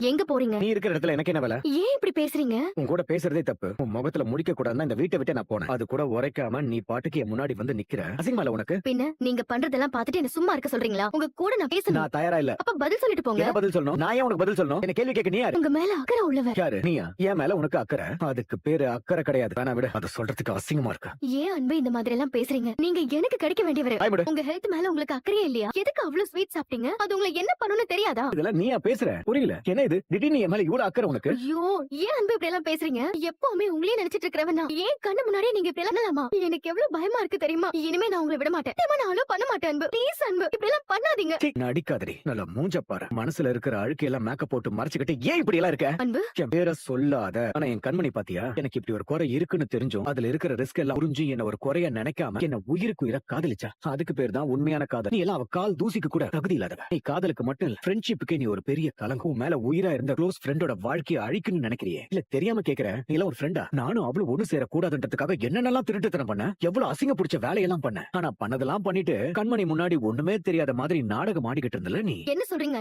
எங்க போறீங்க? நீ இருக்கிற இடத்துல எனக்கு என்ன வேலை? ஏன் இப்படி பேசுறீங்க? உன் கூட பேசுறதே தப்பு. உன் முகத்துல முடிக்க கூடாதுன்னா இந்த வீட்டை விட்டு நான் போனேன். அது கூட உரைக்காம நீ பாட்டுக்கு என் முன்னாடி வந்து நிக்கிற. அசிங்கமா இல்ல உனக்கு? பின்ன நீங்க பண்றதெல்லாம் பார்த்துட்டு என்ன சும்மா இருக்க சொல்றீங்களா? உங்க கூட நான் பேசணும். நான் தயாரா இல்ல. அப்ப பதில் சொல்லிட்டு போங்க. என்ன பதில் சொல்லணும்? நான் ஏன் உனக்கு பதில் சொல்லணும்? என்ன கேள்வி கேட்க நீ யாரு? உங்க மேல அக்கறை உள்ளவர். யாரு? நீயா? என் மேல உனக்கு அக்கறை? அதுக்கு பேரு அக்கறை கிடையாது. வேணா விட. அதை சொல்றதுக்கு அசிங்கமா இருக்கு. ஏன் அன்பு இந்த மாதிரி எல்லாம் பேசுறீங்க? நீங்க எனக்கு கிடைக்க வேண்டியவர். வாய் மூடு. உங்க ஹெல்த் மேல உங்களுக்கு அக்கறையே இல்லையா? எதுக்கு அவ்வளவு ஸ்வீட் சாப்பிட்டீங்க? அது உங்களை என்ன பண்ணுன்னு தெரியாதா? இதெல்லாம் நீயா பேசுற? புரியல. என்ன இது? திடீர்னு என் மேல இவ்வளவு அக்கறை உனக்கு? ஐயோ, ஏன் அன்பு இப்படி எல்லாம் பேசுறீங்க? எப்பவுமே உங்களே நினைச்சிட்டு இருக்கிறவன் நான். ஏன் கண்ணு முன்னாடியே நீங்க இப்படி எல்லாம் பண்ணலாமா? எனக்கு எவ்வளவு பயமா இருக்கு தெரியுமா? இனிமே நான் உங்களை விட மாட்டேன். நான் அலோ பண்ண மாட்டேன் அன்பு. ப்ளீஸ் அன்பு, இப்படி எல்லாம் பண்ணாதீங்க. சீ, நடிக்காதடி. நல்லா மூஞ்ச பாரு. மனசுல இருக்கிற அழுக்கு எல்லாம் மேக்கப் போட்டு மறைச்சுக்கிட்டு ஏன் இப்படி எல்லாம் இருக்க? அன்பு, என் பேரை சொல்லாத. ஆனா என் கண்மணி பாத்தியா? எனக்கு இப்படி ஒரு குறை இருக்குன்னு தெரிஞ்சும் அதுல இருக்கிற ரிஸ்க் எல்லாம் புரிஞ்சு என்ன ஒரு குறைய நினைக்காம என்ன உயிருக்கு உயிரை காதலிச்சா. அதுக்கு பேர் தான் உண்மையான காதல். நீ எல்லாம் அவ கால் தூசிக்கு கூட தகுதி இல்லாதவ. நீ காதலுக்கு மட்டும் இல்ல, ஃப்ரெண்ட்ஷிப்புக்கே நீ ஒரு பெரிய கலங்கம். மேல உயிரா இருந்த க்ளோஸ் ஃப்ரெண்டோட வாழ்க்கையை அழிக்கணும்னு நினைக்கிறியே? இல்ல தெரியாம கேக்குற. நீ எல்லாம் ஒரு ஃப்ரெண்டா? நானும் அவ்வளவு ஒண்ணு சேர கூடாதுன்றதுக்காக என்னென்னலாம் திருட்டுத்தனம் பண்ண, எவ்வளவு அசிங்க பிடிச்ச வேலையெல்லாம் பண்ண. ஆனா பண்ணதெல்லாம் பண்ணிட்டு கண்மணி முன்னாடி ஒண்ணுமே தெரியாத மாதிரி நாடகம் ஆடிக்கிட்டு இருந்தல நீ. என்ன சொல்றீங்க?